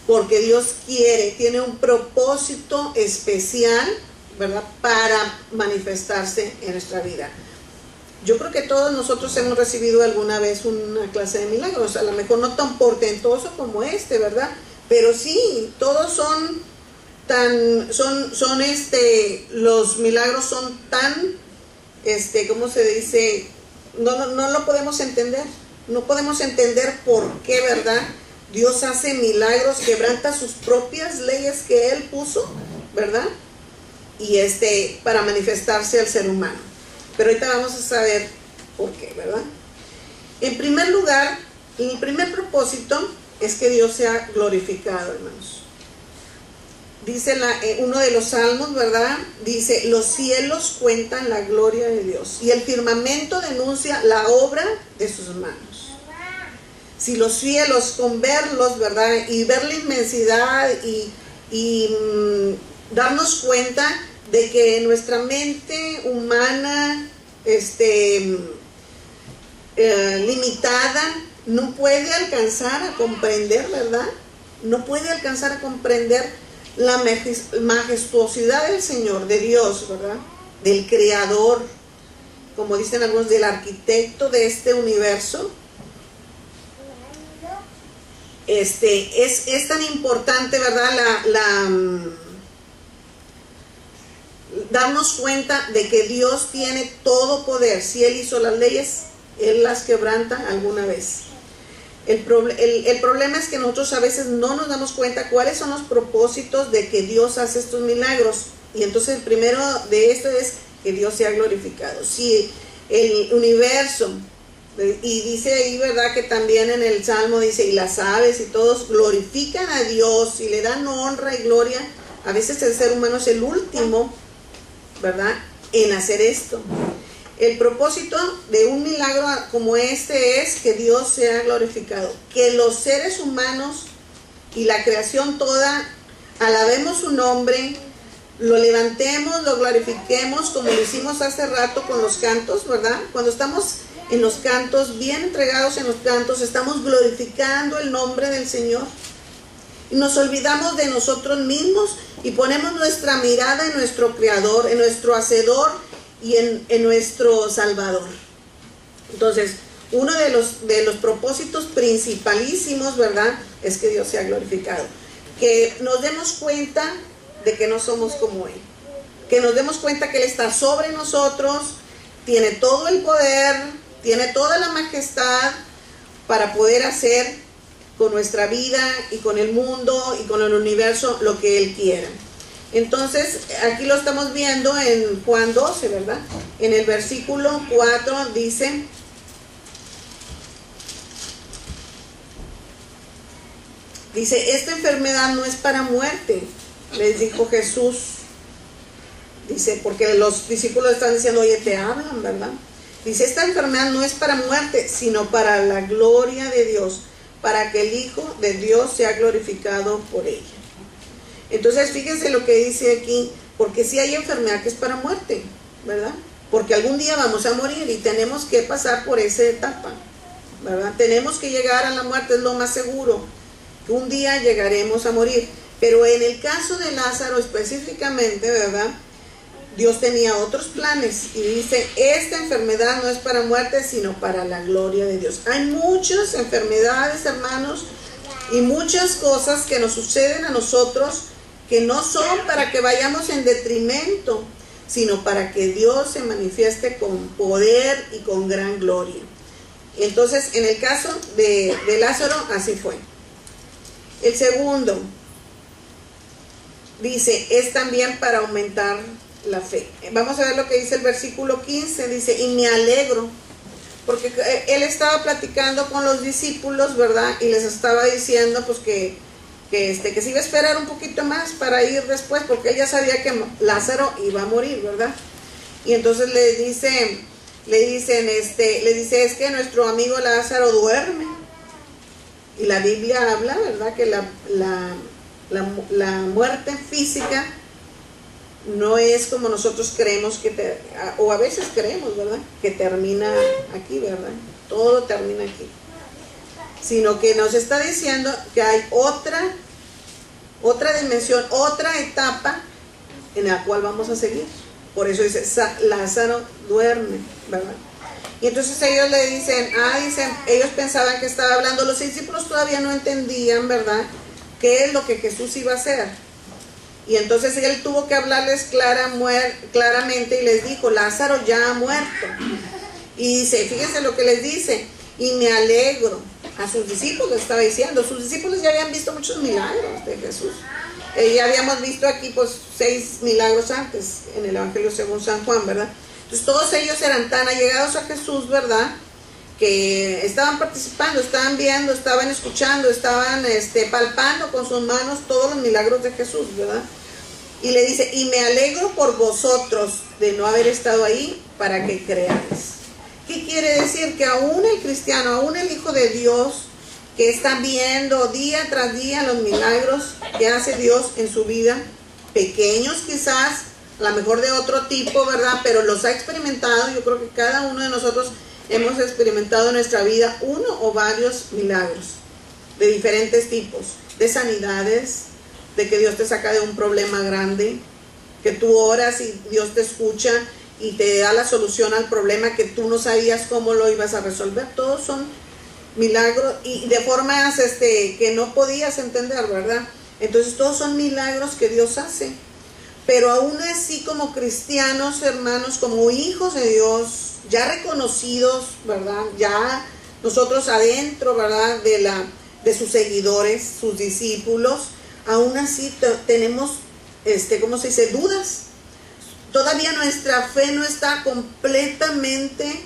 porque Dios quiere, tiene un propósito especial, ¿verdad?, para manifestarse en nuestra vida. Yo creo que todos nosotros hemos recibido alguna vez una clase de milagros, a lo mejor no tan portentoso como este, ¿verdad? Pero sí, todos son los milagros son tan, ¿cómo se dice? No lo podemos entender. No podemos entender por qué, ¿verdad? Dios hace milagros, quebranta sus propias leyes que Él puso, ¿verdad? Y para manifestarse al ser humano. Pero ahorita vamos a saber por qué, ¿verdad? En primer lugar, el primer propósito es que Dios sea glorificado, hermanos. Dice uno de los salmos, ¿verdad? Dice, los cielos cuentan la gloria de Dios y el firmamento denuncia la obra de sus manos. Si los cielos, con verlos, ¿verdad?, y ver la inmensidad y darnos cuenta de que nuestra mente humana limitada no puede alcanzar a comprender, ¿verdad? No puede alcanzar a comprender la majestuosidad del Señor, de Dios, ¿verdad? Del Creador, como dicen algunos, del arquitecto de este universo. Es tan importante, ¿verdad?, darnos cuenta de que Dios tiene todo poder. Si Él hizo las leyes, Él las quebranta alguna vez. El problema es que nosotros a veces no nos damos cuenta cuáles son los propósitos de que Dios hace estos milagros. Y entonces el primero de esto es que Dios sea glorificado. Si el universo, y dice ahí, ¿verdad?, que también en el Salmo dice, y las aves y todos glorifican a Dios y le dan honra y gloria. A veces el ser humano es el último, ¿verdad?, en hacer esto. El propósito de un milagro como este es que Dios sea glorificado, que los seres humanos y la creación toda alabemos su nombre, lo levantemos, lo glorifiquemos, como lo hicimos hace rato con los cantos, ¿verdad? Cuando estamos en los cantos, bien entregados en los cantos, estamos glorificando el nombre del Señor. Y nos olvidamos de nosotros mismos y ponemos nuestra mirada en nuestro Creador, en nuestro Hacedor y en nuestro Salvador. Entonces, uno de los propósitos principalísimos, ¿verdad?, es que Dios sea glorificado. Que nos demos cuenta de que no somos como Él. Que nos demos cuenta que Él está sobre nosotros, tiene todo el poder, tiene toda la majestad para poder hacer con nuestra vida y con el mundo y con el universo lo que Él quiera. Entonces, aquí lo estamos viendo en Juan 12, ¿verdad? En el versículo 4 dice, esta enfermedad no es para muerte, les dijo Jesús. Dice, porque los discípulos están diciendo, oye, te hablan, ¿verdad? Dice, esta enfermedad no es para muerte, sino para la gloria de Dios, para que el Hijo de Dios sea glorificado por ella. Entonces, fíjense lo que dice aquí, porque si hay enfermedad que es para muerte, ¿verdad? Porque algún día vamos a morir y tenemos que pasar por esa etapa, ¿verdad? Tenemos que llegar a la muerte, es lo más seguro, que un día llegaremos a morir. Pero en el caso de Lázaro específicamente, ¿verdad?, Dios tenía otros planes y dice, esta enfermedad no es para muerte, sino para la gloria de Dios. Hay muchas enfermedades, hermanos, y muchas cosas que nos suceden a nosotros que no son para que vayamos en detrimento, sino para que Dios se manifieste con poder y con gran gloria. Entonces, en el caso de Lázaro, así fue. El segundo, dice, es también para aumentar la fe. Vamos a ver lo que dice el versículo 15, dice, y me alegro, porque él estaba platicando con los discípulos, ¿verdad? Y les estaba diciendo, pues, que se iba a esperar un poquito más para ir después, porque él ya sabía que Lázaro iba a morir, ¿verdad? Y entonces le dice, es que nuestro amigo Lázaro duerme. Y la Biblia habla, ¿verdad?, que la muerte física no es como nosotros creemos o a veces creemos, ¿verdad?, que termina aquí, ¿verdad? Todo termina aquí. Sino que nos está diciendo que hay otra otra dimensión, otra etapa en la cual vamos a seguir. Por eso dice, Lázaro duerme, ¿verdad? Y entonces ellos le dicen, ellos pensaban que estaba hablando, los discípulos todavía no entendían, ¿verdad?, qué es lo que Jesús iba a hacer. Y entonces él tuvo que hablarles claramente y les dijo, Lázaro ya ha muerto. Y dice, fíjense lo que les dice, y me alegro. A sus discípulos estaba diciendo, sus discípulos ya habían visto muchos milagros de Jesús. Ya habíamos visto aquí pues 6 milagros antes en el Evangelio según San Juan, ¿verdad? Entonces todos ellos eran tan allegados a Jesús, ¿verdad?, que estaban participando, estaban viendo, estaban escuchando, estaban palpando con sus manos todos los milagros de Jesús, ¿verdad? Y le dice, y me alegro por vosotros de no haber estado ahí para que creáis. ¿Qué quiere decir? Que aún el cristiano, aún el Hijo de Dios, que está viendo día tras día los milagros que hace Dios en su vida, pequeños quizás, a lo mejor de otro tipo, ¿verdad?, pero los ha experimentado. Yo creo que cada uno de nosotros hemos experimentado en nuestra vida uno o varios milagros de diferentes tipos, de sanidades, de que Dios te saca de un problema grande, que tú oras y Dios te escucha y te da la solución al problema que tú no sabías cómo lo ibas a resolver. Todos son milagros y de formas que no podías entender, ¿verdad? Entonces todos son milagros que Dios hace. Pero aún así, como cristianos, hermanos, como hijos de Dios, ya reconocidos, ¿verdad?, ya nosotros adentro, ¿verdad?, de sus seguidores, sus discípulos, aún así tenemos, ¿cómo se dice?, dudas. Todavía nuestra fe no está completamente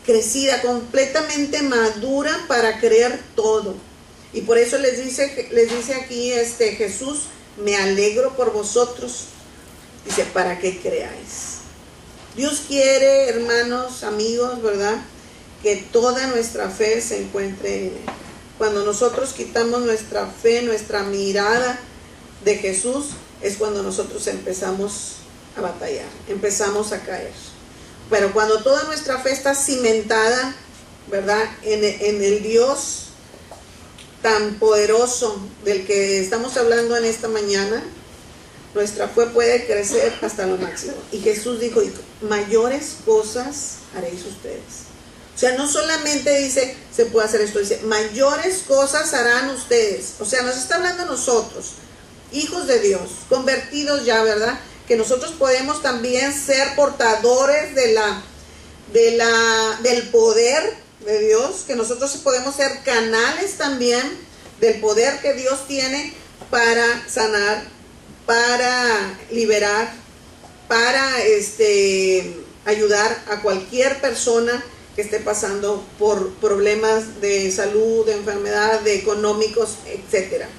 crecida, completamente madura para creer todo. Y por eso les dice aquí Jesús, me alegro por vosotros, dice, para que creáis. Dios quiere, hermanos, amigos, ¿verdad?, que toda nuestra fe se encuentre en Él. Cuando nosotros quitamos nuestra fe, nuestra mirada de Jesús, es cuando nosotros empezamos a batallar, empezamos a caer. Pero cuando toda nuestra fe está cimentada, ¿verdad?, en el Dios tan poderoso del que estamos hablando en esta mañana, nuestra fe puede crecer hasta lo máximo. Y Jesús dijo, mayores cosas haréis ustedes. O sea, no solamente dice, se puede hacer esto, dice, mayores cosas harán ustedes. O sea, nos está hablando a nosotros, hijos de Dios, convertidos ya, ¿verdad?, que nosotros podemos también ser portadores del poder de Dios, que nosotros podemos ser canales también del poder que Dios tiene para sanar, para liberar, para ayudar a cualquier persona que esté pasando por problemas de salud, de enfermedad, de económicos, etcétera,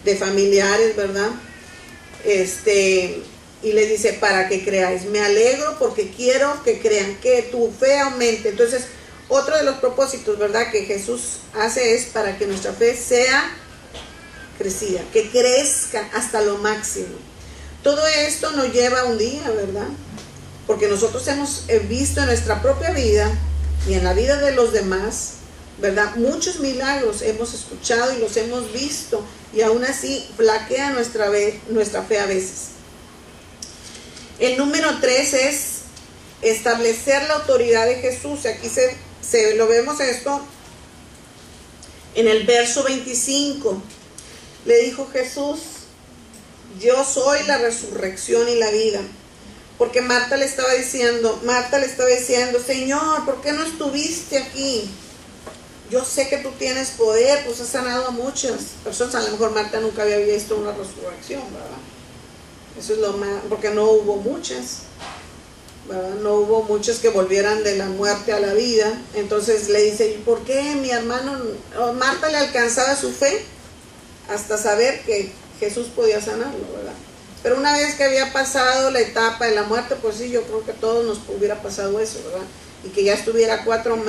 de familiares, ¿verdad? Y le dice, para que creáis. Me alegro porque quiero que crean, que tu fe aumente. Entonces, otro de los propósitos, ¿verdad?, que Jesús hace es para que nuestra fe sea crecida, que crezca hasta lo máximo. Todo esto nos lleva un día, ¿verdad? Porque nosotros hemos visto en nuestra propia vida y en la vida de los demás, ¿verdad?, muchos milagros hemos escuchado y los hemos visto, y aún así flaquea nuestra fe a veces. El número 3 es establecer la autoridad de Jesús. Aquí lo vemos esto en el verso 25. Le dijo Jesús, yo soy la resurrección y la vida. Porque Marta le estaba diciendo, Señor, ¿por qué no estuviste aquí? Yo sé que tú tienes poder, pues has sanado a muchas personas. A lo mejor Marta nunca había visto una resurrección, ¿verdad? Eso es lo más, porque no hubo muchas, ¿verdad? No hubo muchas que volvieran de la muerte a la vida. Entonces le dice, ¿y por qué mi hermano? Marta le alcanzaba su fe hasta saber que Jesús podía sanarlo, ¿verdad? Pero una vez que había pasado la etapa de la muerte, pues sí, yo creo que a todos nos hubiera pasado eso, ¿verdad? Y que ya estuviera 4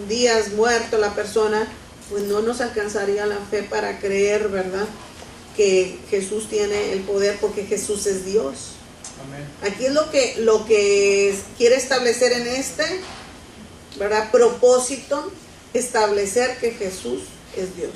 días muerto la persona, pues no nos alcanzaría la fe para creer, ¿verdad?, que Jesús tiene el poder, porque Jesús es Dios. Amén. Aquí es lo que quiere establecer en ¿verdad?, propósito, establecer que Jesús es Dios.